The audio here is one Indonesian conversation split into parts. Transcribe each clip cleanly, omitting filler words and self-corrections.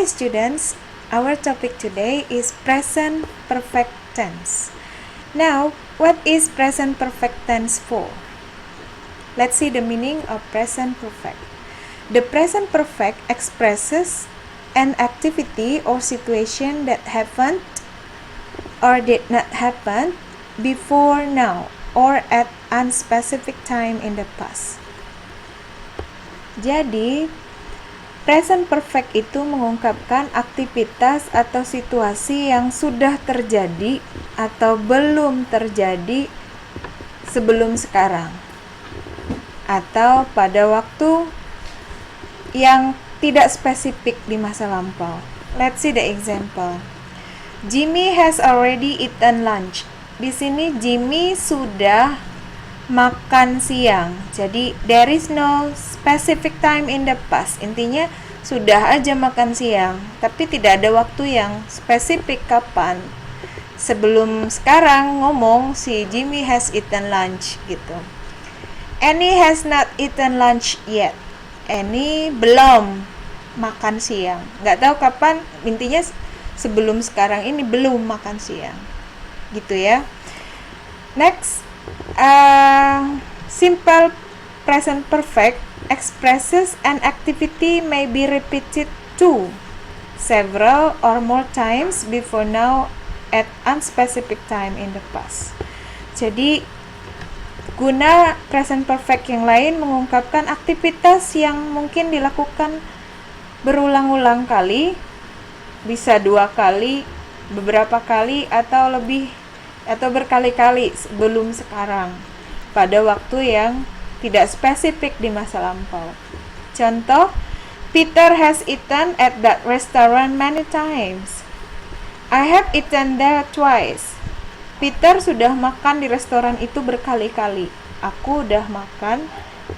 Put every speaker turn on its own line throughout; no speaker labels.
Hi students, our topic today is present perfect tense. Now, what is present perfect tense for? Let's see the meaning of present perfect. The present perfect expresses an activity or situation that happened or did not happen before now or at unspecific time in the past. Jadi, present perfect itu mengungkapkan aktivitas atau situasi yang sudah terjadi atau belum terjadi sebelum sekarang atau pada waktu yang tidak spesifik di masa lampau. Let's see the example. Jimmy has already eaten lunch. Di sini Jimmy sudah makan siang. Jadi there is no specific time in the past. Intinya sudah aja makan siang, tapi tidak ada waktu yang spesifik kapan. Sebelum sekarang ngomong si Jimmy has eaten lunch gitu. Annie has not eaten lunch yet. Annie belum makan siang. Nggak tahu kapan, intinya sebelum sekarang ini belum makan siang. Gitu ya. Next, simple present perfect expresses an activity may be repeated to several or more times before now at unspecific time in the past. Jadi guna present perfect yang lain mengungkapkan aktivitas yang mungkin dilakukan berulang-ulang kali, bisa 2 kali, beberapa kali atau lebih atau berkali-kali sebelum sekarang pada waktu yang tidak spesifik di masa lampau. Contoh, Peter has eaten at that restaurant many times. I have eaten there twice. Peter sudah makan di restoran itu berkali-kali. Aku udah makan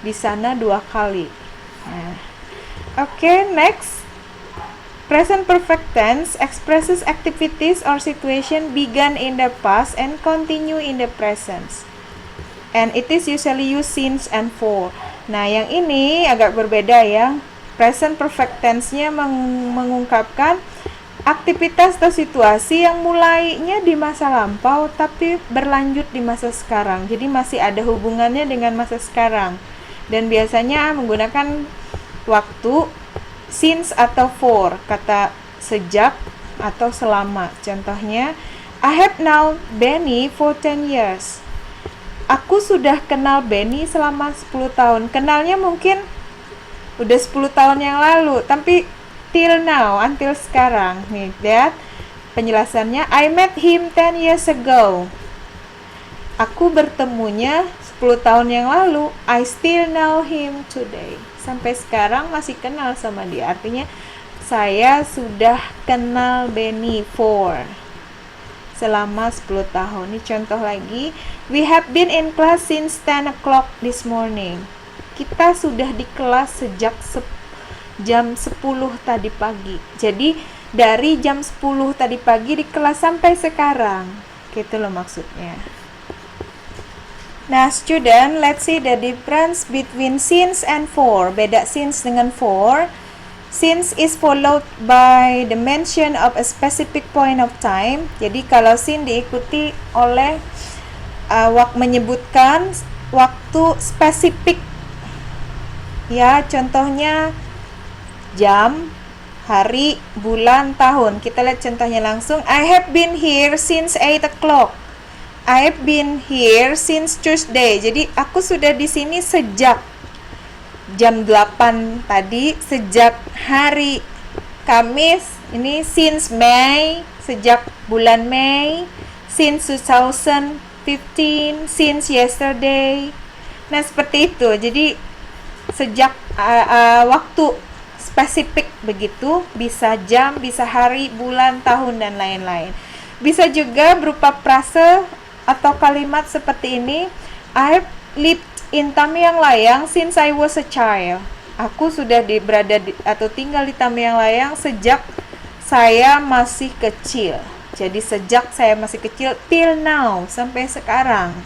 di sana 2 kali. Okay, next. Present perfect tense expresses activities or situation begun in the past and continue in the present. And it is usually used since and for. Nah, yang ini agak berbeda ya. Present perfect tense-nya mengungkapkan aktivitas atau situasi yang mulainya di masa lampau tapi berlanjut di masa sekarang. Jadi masih ada hubungannya dengan masa sekarang. Dan biasanya menggunakan waktu since atau for, kata sejak atau selama. Contohnya, I have known Benny for 10 years. Aku sudah kenal Benny selama 10 tahun. Kenalnya mungkin udah 10 tahun yang lalu, tapi till now, until sekarang. Nih, lihat penjelasannya. I met him 10 years ago. Aku bertemunya 10 tahun yang lalu. I still know him today. Sampai sekarang masih kenal sama dia. Artinya saya sudah kenal Benny for selama 10 tahun. Ini contoh lagi. We have been in class since 10 o'clock this morning. Kita sudah di kelas sejak jam 10 tadi pagi. Jadi dari jam 10 tadi pagi di kelas sampai sekarang. Gitu loh maksudnya. Nah, student, let's see the difference between since and for. Beda since dengan for. Since is followed by the mention of a specific point of time. Jadi kalau since diikuti oleh menyebutkan waktu spesifik. Ya, contohnya jam, hari, bulan, tahun. Kita lihat contohnya langsung. I have been here since 8 o'clock. I've been here since Tuesday. Jadi aku sudah di sini sejak jam 8 tadi, sejak hari Kamis. Ini since May, sejak bulan Mei, since 2015, since yesterday. Nah, seperti itu. Jadi sejak waktu spesifik begitu, bisa jam, bisa hari, bulan, tahun dan lain-lain. Bisa juga berupa frase atau kalimat seperti ini. I've lived in Tamiang Layang since I was a child. Aku sudah atau tinggal di Tamiang Layang sejak saya masih kecil. Jadi sejak saya masih kecil till now, sampai sekarang.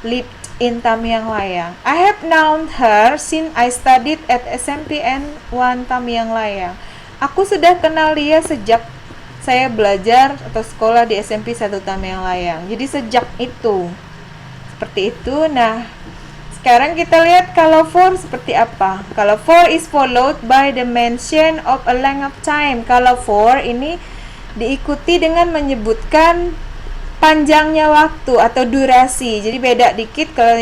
Lived in Tamiang Layang. I have known her since I studied at SMPN 1 Tamiang Layang. Aku sudah kenal dia sejak saya belajar atau sekolah di SMP 1 Tamiang Layang. Jadi sejak itu. Seperti itu. Nah, sekarang kita lihat kalau for seperti apa. Kalau for is followed by the mention of a length of time. Kalau for ini diikuti dengan menyebutkan panjangnya waktu atau durasi. Jadi beda dikit kalau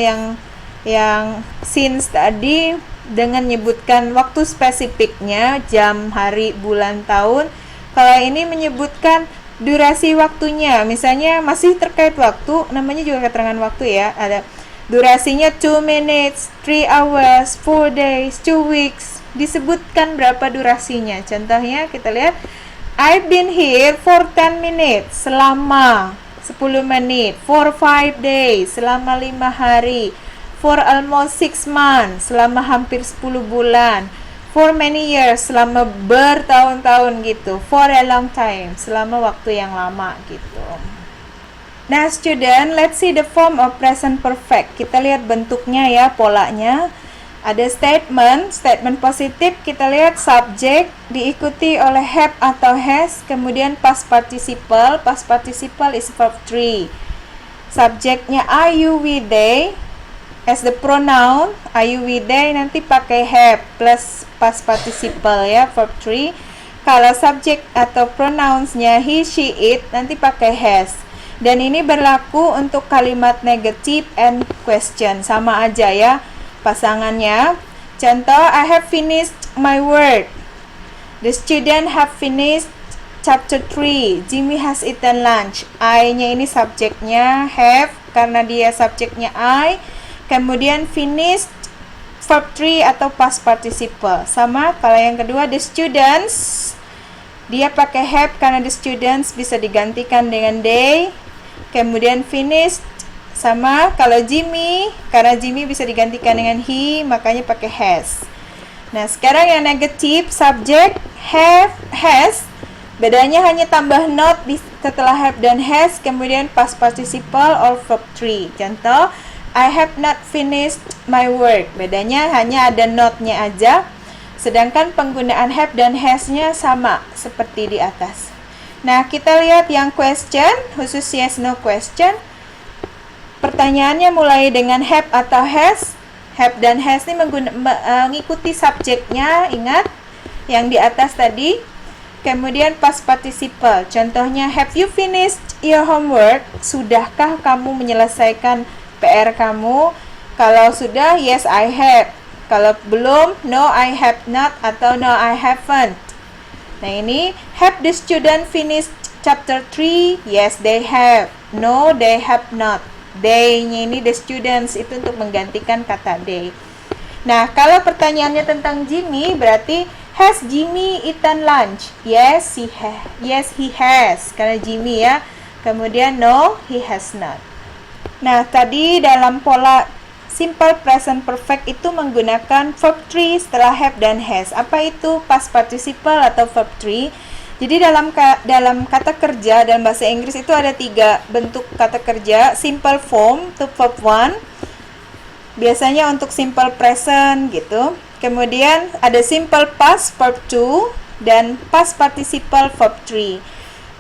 yang since tadi dengan menyebutkan waktu spesifiknya, jam, hari, bulan, tahun. Kalau ini menyebutkan durasi waktunya. Misalnya masih terkait waktu, namanya juga keterangan waktu ya. Ada durasinya 2 minutes, 3 hours, 4 days, 2 weeks. Disebutkan berapa durasinya. Contohnya kita lihat, I've been here for 10 minutes, selama 10 menit, for 5 days, selama 5 hari, for almost 6 months, selama hampir 10 bulan, for many years, selama bertahun-tahun gitu, for a long time, selama waktu yang lama gitu. Nah student, let's see the form of present perfect. Kita lihat bentuknya ya, polanya. Ada statement positif, kita lihat subject diikuti oleh have atau has, kemudian past participle is verb 3. Subjeknya are, you, we, they. As the pronoun, are, you, we, they nanti pakai have plus past participle ya, verb 3. Kalau subjek atau pronounsnya he, she, it nanti pakai has. Dan ini berlaku untuk kalimat negative and question, sama aja ya pasangannya. Contoh, I have finished my work. The student have finished chapter 3. Jimmy has eaten lunch. I-nya ini subjeknya have karena dia subjeknya I. Kemudian finished verb 3 atau past participle. Sama kalau yang kedua the students, dia pakai have karena the students bisa digantikan dengan they. Kemudian finished sama kalau Jimmy, karena Jimmy bisa digantikan dengan he, makanya pakai has. Nah sekarang yang negatif, subject have, has, bedanya hanya tambah not setelah have dan has, kemudian past participle or verb 3. Contoh, I have not finished my work. Bedanya hanya ada not-nya aja. Sedangkan penggunaan have dan has-nya sama seperti di atas. Nah, kita lihat yang question, khusus yes no question. Pertanyaannya mulai dengan have atau has. Have dan has ini mengikuti subjeknya, ingat yang di atas tadi. Kemudian past participle. Contohnya, have you finished your homework? Sudahkah kamu menyelesaikan PR kamu? Kalau sudah, yes I have. Kalau belum, no I have not atau no I haven't. Nah ini, have the student finished chapter 3? Yes they have. No they have not. They-nya ini the students, itu untuk menggantikan kata they. Nah kalau pertanyaannya tentang Jimmy, berarti has Jimmy eaten lunch? Yes he has. Karena Jimmy ya. Kemudian no he has not. Nah, tadi dalam pola simple present perfect itu menggunakan verb 3 setelah have dan has. Apa itu past participle atau verb 3? Jadi dalam kata kerja dalam bahasa Inggris itu ada 3 bentuk kata kerja. Simple form untuk verb 1. Biasanya untuk simple present gitu. Kemudian ada simple past verb 2 dan past participle verb 3.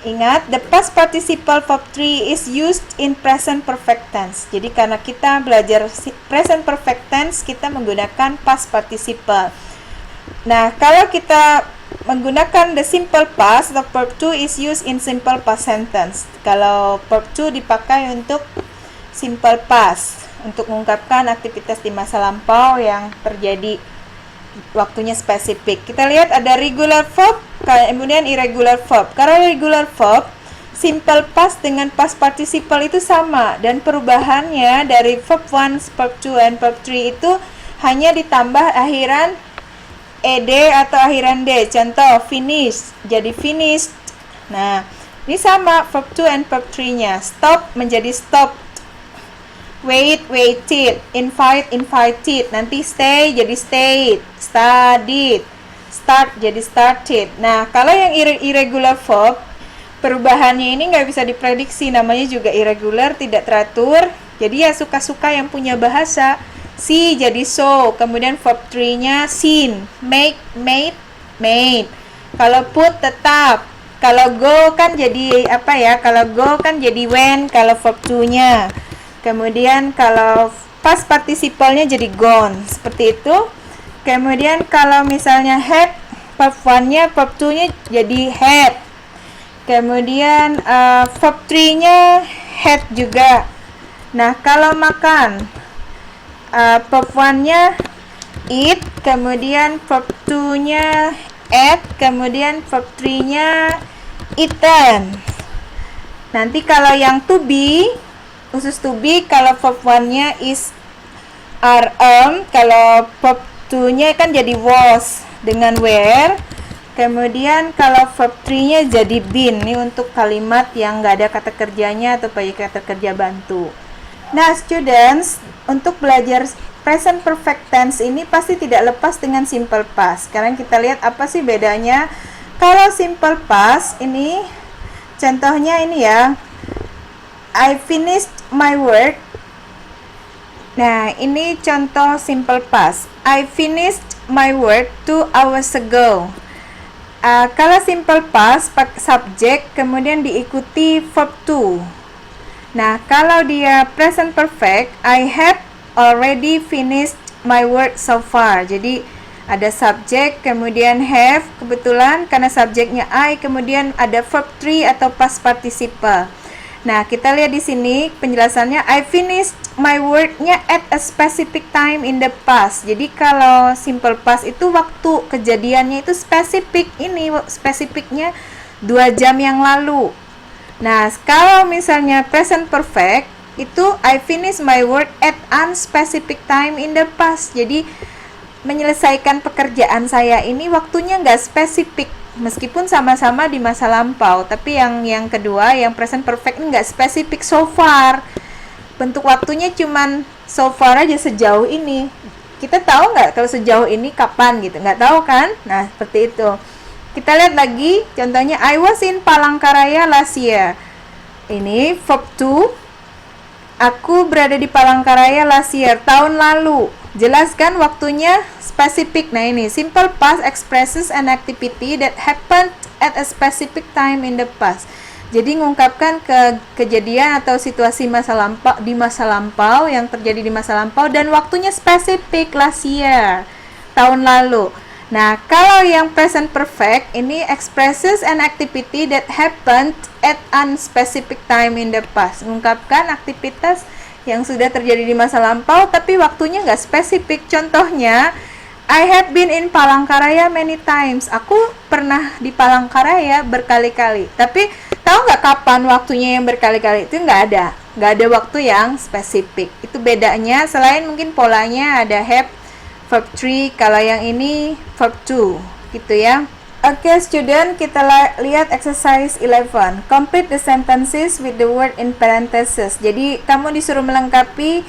Ingat, the past participle verb 3 is used in present perfect tense. Jadi karena kita belajar present perfect tense, kita menggunakan past participle. Nah, kalau kita menggunakan the simple past, the verb 2 is used in simple past sentence. Kalau verb 2 dipakai untuk simple past, untuk mengungkapkan aktivitas di masa lampau yang terjadi waktunya spesifik. Kita lihat ada regular verb, kemudian irregular verb. Karena regular verb, simple past dengan past participle itu sama, dan perubahannya dari verb 1, verb 2, and verb 3 itu hanya ditambah akhiran ed atau akhiran d. Contoh, finish jadi finished. Nah, ini sama verb 2 and verb 3-nya. Stop menjadi stopped. Wait, waited. Invite, invited. Nanti stay jadi stayed. Studied. Start jadi started. Nah, kalau yang irregular verb, perubahannya ini nggak bisa diprediksi. Namanya juga irregular, tidak teratur. Jadi ya suka-suka yang punya bahasa. See jadi saw. Kemudian verb 3-nya seen. Make, made, made. Kalau put tetap. Kalau go kan jadi apa ya? Kalau go kan jadi when kalau verb to-nya. Kemudian kalau past participle-nya jadi gone. Seperti itu. Kemudian kalau misalnya had, verb 1-nya, verb 2-nya jadi had. Kemudian verb 3-nya had juga. Nah, kalau makan, verb 1-nya eat, kemudian verb 2-nya ate, kemudian verb 3-nya eaten. Nanti kalau yang to be, khusus to be, kalau verb 1-nya is, are, kalau verb 2-nya kan jadi was dengan were. Kemudian kalau verb 3-nya jadi been. Ini untuk kalimat yang nggak ada kata kerjanya atau pakai kata kerja bantu. Nah, students, untuk belajar present perfect tense ini pasti tidak lepas dengan simple past. Sekarang kita lihat apa sih bedanya. Kalau simple past ini, contohnya ini ya, I finished my work. Nah, ini contoh simple past. I finished my work 2 hours ago. Kalau simple past pakai subjek kemudian diikuti verb to. Nah, kalau dia present perfect, I have already finished my work so far. Jadi ada subjek kemudian have, kebetulan karena subjeknya I, kemudian ada verb 3 atau past participle. Nah, kita lihat di sini penjelasannya, I finished my work-nya at a specific time in the past. Jadi kalau simple past itu waktu kejadiannya itu spesifik, ini spesifiknya 2 jam yang lalu. Nah, kalau misalnya present perfect itu I finished my work at unspecific time in the past. Jadi menyelesaikan pekerjaan saya ini waktunya nggak spesifik. Meskipun sama-sama di masa lampau, tapi yang kedua, yang present perfect ini nggak spesifik so far. Bentuk waktunya cuman so far aja, sejauh ini. Kita tahu nggak kalau sejauh ini kapan gitu? Nggak tahu kan? Nah, seperti itu. Kita lihat lagi, contohnya I was in Palangkaraya last year. Ini verb to. Aku berada di Palangkaraya last year, tahun lalu. Jelaskan waktunya spesifik. Nah, ini simple past expresses an activity that happened at a specific time in the past. Jadi mengungkapkan kejadian atau situasi masa lampau yang terjadi di masa lampau dan waktunya spesifik, last year, tahun lalu. Nah, kalau yang present perfect ini expresses an activity that happened at unspecific time in the past. Mengungkapkan aktivitas yang sudah terjadi di masa lampau tapi waktunya nggak spesifik. Contohnya, I have been in Palangkaraya many times. Aku pernah di Palangkaraya berkali-kali. Tapi tahu nggak kapan waktunya yang berkali-kali? Itu nggak ada waktu yang spesifik. Itu bedanya. Selain mungkin polanya ada have, verb 3. Kalau yang ini verb 2 gitu ya. Oke, student, kita lihat exercise 11. Complete the sentences with the word in parentheses. Jadi, kamu disuruh melengkapi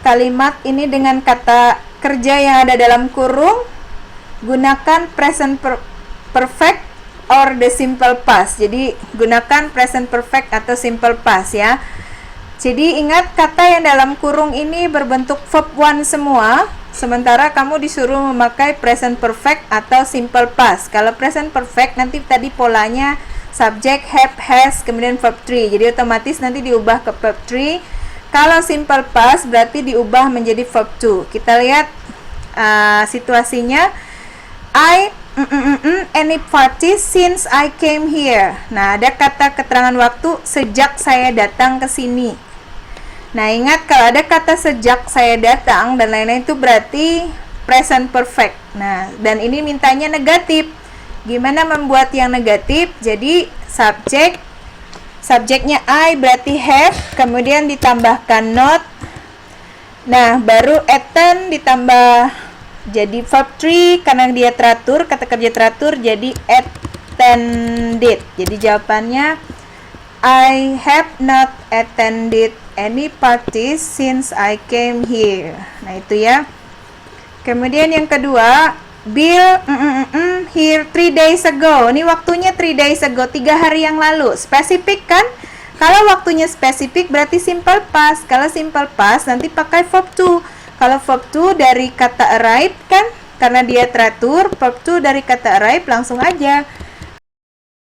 kalimat ini dengan kata kerja yang ada dalam kurung. Gunakan present perfect or the simple past. Jadi, gunakan present perfect atau simple past ya. Jadi, ingat kata yang dalam kurung ini berbentuk verb 1 semua. Sementara kamu disuruh memakai present perfect atau simple past. Kalau present perfect nanti tadi polanya subject, have, has, kemudian verb 3. Jadi otomatis nanti diubah ke verb 3. Kalau simple past berarti diubah menjadi verb 2. Kita lihat situasinya. Any party since I came here. Nah, ada kata keterangan waktu sejak saya datang ke sini. Nah, ingat kalau ada kata sejak saya datang dan lain-lain itu berarti present perfect. Nah, dan ini mintanya negatif. Gimana membuat yang negatif? Jadi, subjeknya I berarti have, kemudian ditambahkan not. Nah, baru eaten ditambah jadi verb 3 karena dia teratur, kata kerja teratur jadi attended. Jadi jawabannya I have not attended any parties since I came here. Nah, itu ya. Kemudian yang kedua, Bill here 3 days ago. Ini waktunya 3 days ago, 3 hari yang lalu. Spesifik kan? Kalau waktunya spesifik berarti simple past. Kalau simple past nanti pakai verb to. Kalau verb to dari kata arrive kan? Karena dia teratur, verb to dari kata arrive langsung aja.